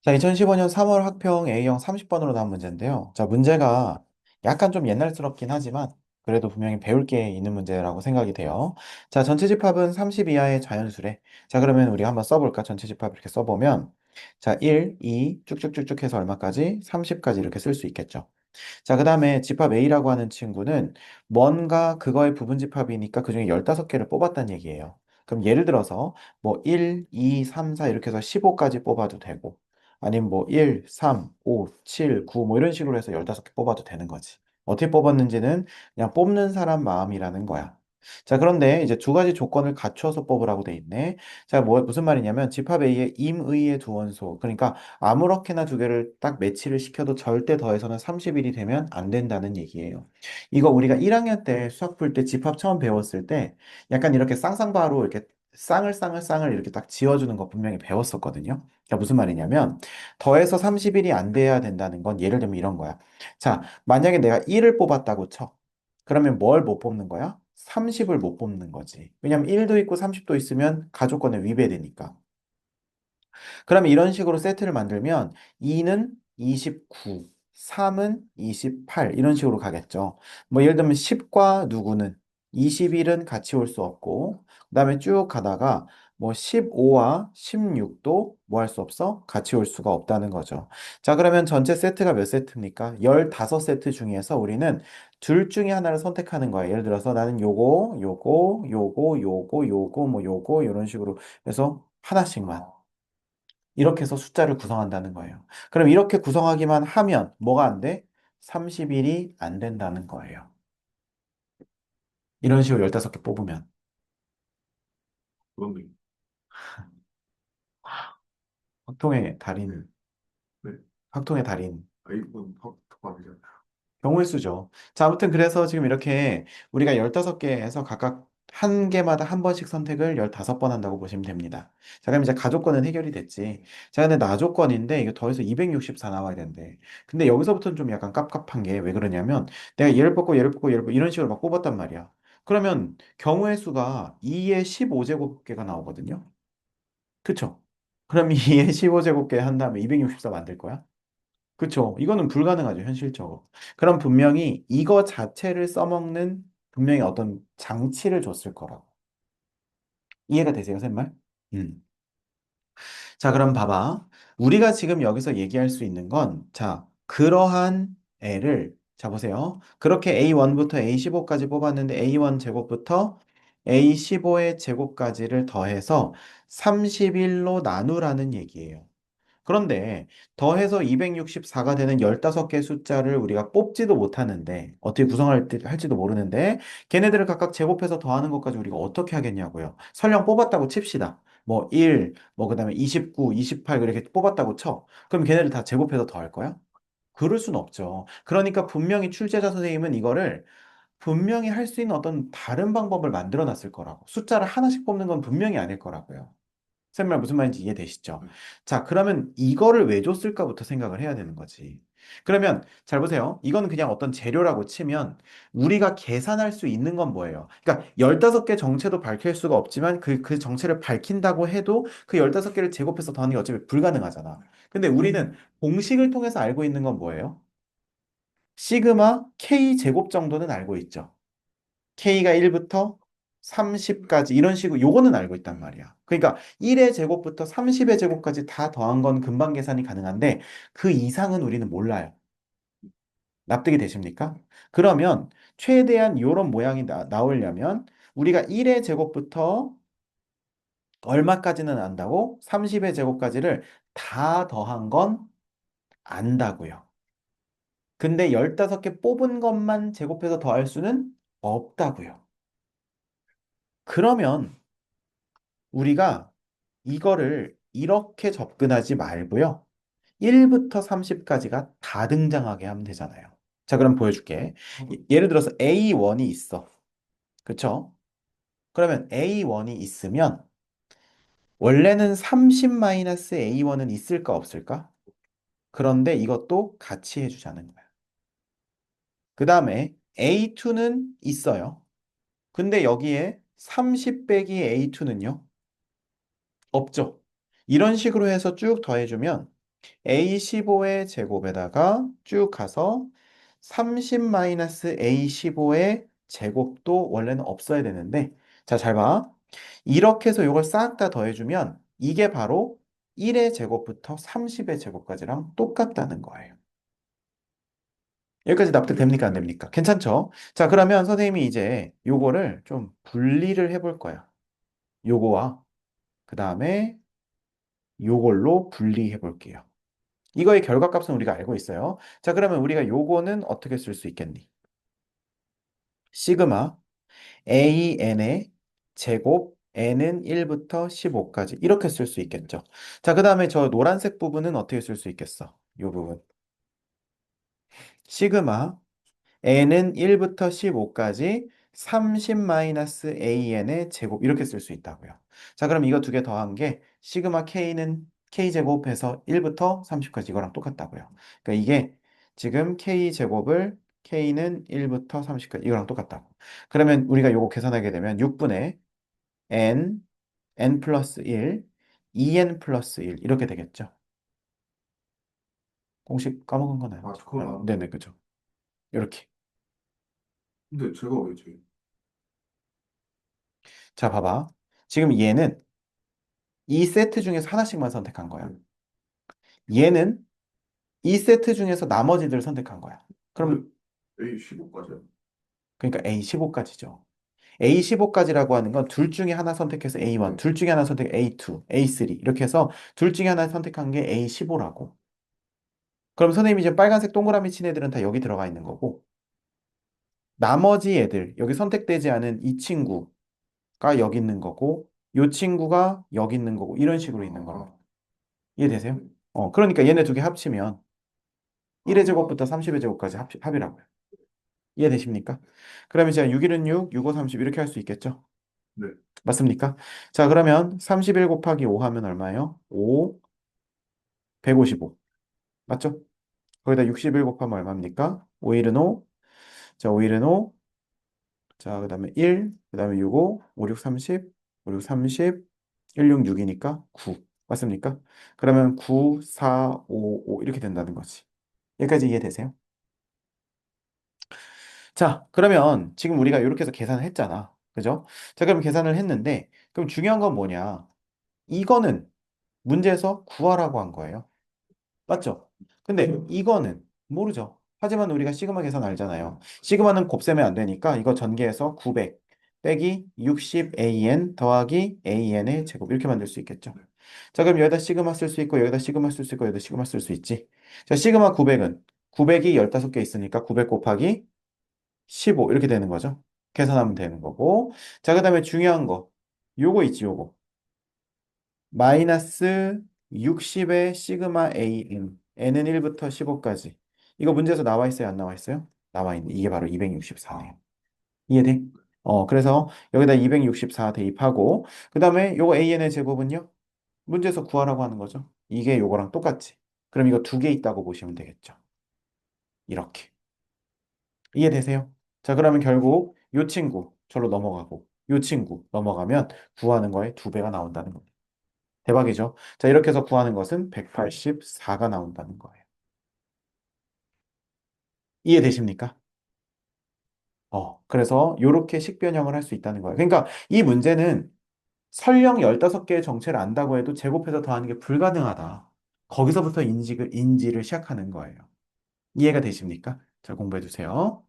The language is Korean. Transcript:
자, 2015년 3월 학평 A형 30번으로 나온 문제인데요. 자, 문제가 약간 좀 옛날스럽긴 하지만 그래도 분명히 배울 게 있는 문제라고 생각이 돼요. 자, 전체 집합은 30 이하의 자연수래. 자, 그러면 우리가 한번 써볼까? 전체 집합 이렇게 써보면 자, 1, 2 쭉쭉쭉쭉 해서 얼마까지? 30까지 이렇게 쓸 수 있겠죠. 자, 그 다음에 집합 A라고 하는 친구는 뭔가 그거의 부분 집합이니까 그중에 15개를 뽑았다는 얘기예요. 그럼 예를 들어서 뭐 1, 2, 3, 4 이렇게 해서 15까지 뽑아도 되고 아니면 뭐 1, 3, 5, 7, 9 뭐 이런 식으로 해서 15개 뽑아도 되는 거지. 어떻게 뽑았는지는 그냥 뽑는 사람 마음이라는 거야. 자, 그런데 이제 두 가지 조건을 갖춰서 뽑으라고 돼 있네. 자, 무슨 말이냐면 집합 A의 임의의 두 원소. 그러니까 아무렇게나 두 개를 딱 매치를 시켜도 절대 더해서는 30일이 되면 안 된다는 얘기예요. 이거 우리가 1학년 때 수학 풀 때 집합 처음 배웠을 때 약간 이렇게 쌍쌍바로 이렇게 쌍을 이렇게 딱 지어주는 거 분명히 배웠었거든요. 그러니까 무슨 말이냐면 더해서 30일이 안 돼야 된다는 건 예를 들면 이런 거야. 자, 만약에 내가 1을 뽑았다고 쳐. 그러면 뭘 못 뽑는 거야? 30을 못 뽑는 거지. 왜냐면 1도 있고 30도 있으면 가족권에 위배되니까. 그러면 이런 식으로 세트를 만들면 2는 29, 3은 28 이런 식으로 가겠죠. 뭐 예를 들면 10과 누구는 21은 같이 올 수 없고 그다음에 쭉 가다가 뭐 15와 16도 뭐 할 수 없어? 같이 올 수가 없다는 거죠. 자, 그러면 전체 세트가 몇 세트입니까? 15세트 중에서 우리는 둘 중에 하나를 선택하는 거예요. 예를 들어서 나는 요거, 뭐 요거 이런 식으로 해서 하나씩만 이렇게 해서 숫자를 구성한다는 거예요. 그럼 이렇게 구성하기만 하면 뭐가 안 돼? 30일이 안 된다는 거예요. 이런 식으로 15개 뽑으면. 그런데, 확통의 달인, 네. 확통의 달인. 아이폰 턱턱하죠. 경우의 수죠. 자, 아무튼 그래서 지금 이렇게 우리가 15개에서 각각 한 개마다 한 번씩 선택을 15번 한다고 보시면 됩니다. 자, 그럼 이제 가족권은 해결이 됐지. 자, 근데 나조건인데 이거 더해서 264 나와야 되는데. 근데 여기서부터는 좀 약간 깝깝한 게 왜 그러냐면 내가 얘를 뽑고 이런 식으로 막 뽑았단 말이야. 그러면 경우의 수가 2의 15제곱계가 나오거든요. 그쵸? 그럼 2의 15제곱계 한 다음에 264 만들 거야? 그쵸. 이거는 불가능하죠, 현실적으로. 그럼 분명히 이거 자체를 써먹는 분명히 어떤 장치를 줬을 거라고. 이해가 되세요, 쌤말? 음. 자, 그럼 봐봐. 우리가 지금 여기서 얘기할 수 있는 건, 자, 그러한 애를, 자, 보세요. 그렇게 A1부터 A15까지 뽑았는데 A1 제곱부터 A15의 제곱까지를 더해서 30일로 나누라는 얘기예요. 그런데 더해서 264가 되는 15개 숫자를 우리가 뽑지도 못하는데 어떻게 할지도 모르는데 걔네들을 각각 제곱해서 더하는 것까지 우리가 어떻게 하겠냐고요. 설령 뽑았다고 칩시다. 뭐 1, 뭐 그다음에 29, 28 이렇게 뽑았다고 쳐. 그럼 걔네를 다 제곱해서 더할 거야? 그럴 순 없죠. 그러니까 분명히 출제자 선생님은 이거를 분명히 할 수 있는 어떤 다른 방법을 만들어 놨을 거라고. 숫자를 하나씩 뽑는 건 분명히 아닐 거라고요. 쌤말 무슨 말인지 이해되시죠? 네. 자, 그러면 이거를 왜 줬을까부터 생각을 해야 되는 거지. 그러면 잘 보세요. 이건 그냥 어떤 재료라고 치면 우리가 계산할 수 있는 건 뭐예요? 그러니까 15개 정체도 밝힐 수가 없지만 그 정체를 밝힌다고 해도 그 15개를 제곱해서 더하는 게 어차피 불가능하잖아. 근데 우리는 공식을 통해서 알고 있는 건 뭐예요? 시그마 K 제곱 정도는 알고 있죠. K가 1부터 30까지 이런 식으로 요거는 알고 있단 말이야. 그러니까 1의 제곱부터 30의 제곱까지 다 더한 건 금방 계산이 가능한데 그 이상은 우리는 몰라요. 납득이 되십니까? 그러면 최대한 요런 모양이 나오려면 우리가 1의 제곱부터 얼마까지는 안다고? 30의 제곱까지를 다 더한 건 안다고요. 근데 15개 뽑은 것만 제곱해서 더할 수는 없다고요. 그러면 우리가 이거를 이렇게 접근하지 말고요. 1부터 30까지가 다 등장하게 하면 되잖아요. 자, 그럼 보여줄게. 예를 들어서 A1이 있어. 그쵸? 그러면 A1이 있으면 원래는 30-A1은 있을까 없을까? 그런데 이것도 같이 해주자는 거야. 그 다음에 A2는 있어요. 근데 여기에 30 빼기 A2는요? 없죠. 이런 식으로 해서 쭉 더해주면 A15의 제곱에다가 쭉 가서 30-A15의 제곱도 원래는 없어야 되는데, 자, 잘 봐. 이렇게 해서 이걸 싹 다 더해주면 이게 바로 1의 제곱부터 30의 제곱까지랑 똑같다는 거예요. 여기까지 납득됩니까? 안 됩니까? 괜찮죠? 자, 그러면 선생님이 이제 요거를 좀 분리를 해볼 거야. 요거와 그 다음에 요걸로 분리해 볼게요. 이거의 결과값은 우리가 알고 있어요. 자, 그러면 우리가 요거는 어떻게 쓸 수 있겠니? 시그마 AN의 제곱 N은 1부터 15까지 이렇게 쓸 수 있겠죠. 자, 그 다음에 저 노란색 부분은 어떻게 쓸 수 있겠어? 요 부분. 시그마 n은 1부터 15까지 30-an의 제곱 이렇게 쓸 수 있다고요. 자, 그럼 이거 두 개 더한 게 시그마 k는 k제곱해서 1부터 30까지 이거랑 똑같다고요. 그러니까 이게 지금 k제곱을 k는 1부터 30까지 이거랑 똑같다고. 그러면 우리가 요거 계산하게 되면 6분의 n 플러스 1, 2n 플러스 1 이렇게 되겠죠. 공식 까먹은 건 아, 아니죠. 아, 잠깐만. 네네, 그죠. 이렇게. 근데 제가 왜 제? 자, 봐봐. 지금 얘는 이 세트 중에서 하나씩만 선택한 거야. 네. 얘는 이 세트 중에서 나머지들을 선택한 거야. 그럼 근데 A15까지야. 그러니까 A15까지죠. A15까지라고 하는 건 둘 중에 하나 선택해서 A1, 네. 둘 중에 하나 선택 A2, A3 이렇게 해서 둘 중에 하나 선택한 게 A15라고. 그럼 선생님이 이제 빨간색 동그라미 친 애들은 다 여기 들어가 있는 거고 나머지 애들 여기 선택되지 않은 이 친구가 여기 있는 거고 이 친구가 여기 있는 거고 이런 식으로 있는 거라고. 아, 이해되세요? 네. 그러니까 얘네 두 개 합치면 1의 아, 제곱부터 30의 제곱까지 합이라고요. 이해되십니까? 그러면 제가 6일은 6, 6, 5, 30 이렇게 할 수 있겠죠? 네. 맞습니까? 자, 그러면 31 곱하기 5 하면 얼마예요? 5, 155. 맞죠? 거기다 61 곱하면 얼마입니까? 5일은 5, 자, 5일은 5, 자, 그 다음에 1, 그 다음에 6, 5, 5, 6, 30, 5, 6, 30, 1, 6, 6이니까 9. 맞습니까? 그러면 9, 4, 5, 5 이렇게 된다는 거지. 여기까지 이해되세요? 자, 그러면 지금 우리가 이렇게 해서 계산을 했잖아. 그죠? 자, 그럼 계산을 했는데, 그럼 중요한 건 뭐냐? 이거는 문제에서 구하라고 한 거예요. 맞죠? 근데 이거는 모르죠. 하지만 우리가 시그마 계산 알잖아요. 시그마는 곱셈이 안 되니까 이거 전개해서 900 빼기 60an 더하기 an의 제곱 이렇게 만들 수 있겠죠. 자, 그럼 여기다 시그마 쓸 수 있고 여기다 시그마 쓸 수 있고 여기다 시그마 쓸 수 있지. 자, 시그마 900은 900이 15개 있으니까 900 곱하기 15 이렇게 되는 거죠. 계산하면 되는 거고. 자, 그다음에 중요한 거. 요거 있지, 요거. 마이너스 60의 시그마 AN. N은 1부터 15까지. 이거 문제에서 나와 있어요, 안 나와 있어요? 나와 있네. 이게 바로 264네요. 이해돼? 그래서 여기다 264 대입하고 그다음에 요거 AN의 제곱은요? 문제에서 구하라고 하는 거죠. 이게 요거랑 똑같지. 그럼 이거 두 개 있다고 보시면 되겠죠. 이렇게. 이해되세요? 자, 그러면 결국 요 친구 절로 넘어가고 요 친구 넘어가면 구하는 거에 두 배가 나온다는 겁니다. 대박이죠? 자, 이렇게 해서 구하는 것은 184가 나온다는 거예요. 이해되십니까? 그래서 이렇게 식변형을 할 수 있다는 거예요. 그러니까 이 문제는 설령 15개의 정체를 안다고 해도 제곱해서 더하는 게 불가능하다. 거기서부터 인지를 시작하는 거예요. 이해가 되십니까? 자, 공부해 주세요.